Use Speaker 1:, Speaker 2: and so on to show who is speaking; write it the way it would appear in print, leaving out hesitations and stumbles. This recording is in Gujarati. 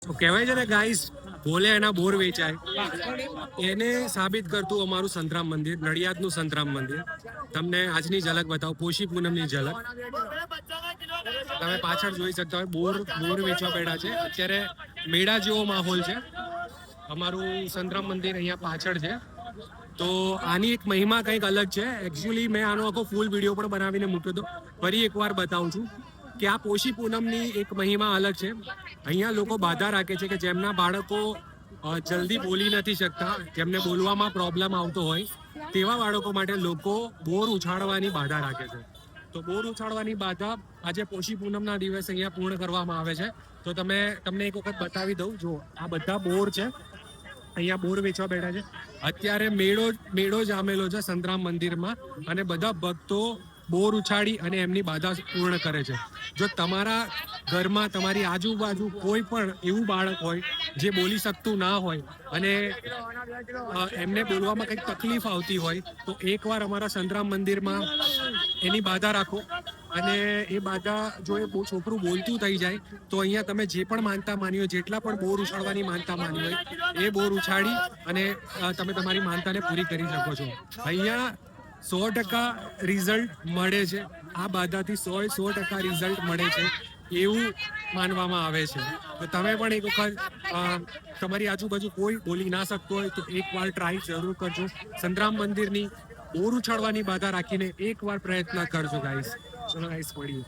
Speaker 1: તો કહેવાય છે ને ગાઈસ, બોલે એના બોર વેચાય. એને સાબિત કરતું અમારું સંતરામ મંદિર, નડિયાદનું સંતરામ મંદિર. તમને આજની ઝલક બતાવો, પોષી પૂનમની ઝલક. તમે પાછળ જોઈ શકતા હોય બોર વેચવા બેઠા છે. અત્યારે મેળા જેવો માહોલ છે. અમારું સંતરામ મંદિર અહીંયા પાછળ છે. તો આની એક મહિમા કંઈક અલગ છે. એકચ્યુઅલી મેં આનો આખો ફૂલ વિડીયો પણ બનાવીને મૂક્યો હતો. ફરી એકવાર બતાવું છું કે આ પોષી પૂનમની એક મહિમા અલગ છે. અહીંયા લોકો બાધા રાખે છે કે જેમના બાળકો જલ્દી બોલી નથી શકતા, જેમને બોલવામાં પ્રોબ્લેમ આવતો હોય, તેવા બાળકો માટે લોકો બોર ઉછાળવાની બાધા રાખે છે. તો બોર ઉછાળવાની બાધા આજે પોષી પૂનમના દિવસે અહીંયા પૂર્ણ કરવામાં આવે છે. તો તમને એક વખત બતાવી દઉં. જો આ બધા બોર છે, અહીંયા બોર વેચવા બેઠા છે. અત્યારે મેળો જામેલો છે સંતરામ મંદિરમાં, અને બધા ભક્તો બોર ઉછાળી અને એમની બાધા પૂર્ણ કરે છે. જો તમારા ઘરમાં તમારી આજુબાજુ કોઈ પણ એવું બાળક હોય જે બોલી શકતું ના હોય અને એમને બોલવામાં કંઈક તકલીફ આવતી હોય, તો એકવાર અમારા સંતરામ મંદિરમાં એની બાધા રાખો. અને એ બાધા જો એ છોકરું બોલતું થઈ જાય તો અહીંયા તમે જે પણ માનતા માની હોય, જેટલા પણ બોર ઉછાળવાની માનતા માની હોય, એ બોર ઉછાળી અને તમે તમારી માનતાને પૂરી કરી શકો છો. અહીંયા 100% રિઝલ્ટ મળે છે. આ બાધાથી 100% રિઝલ્ટ મળે છે એવું માનવામાં આવે છે. તો તમે પણ એક વખત તમારી આજુબાજુ કોઈ બોલી ના શકતો હોય તો એકવાર ટ્રાય જરૂર કરજો. સંતરામ મંદિરની બોર ઉછાળવાની બાધા રાખીને એકવાર પ્રયત્ન કરજો ગાઈસ. ચલો ગાઈસ, મળીએ.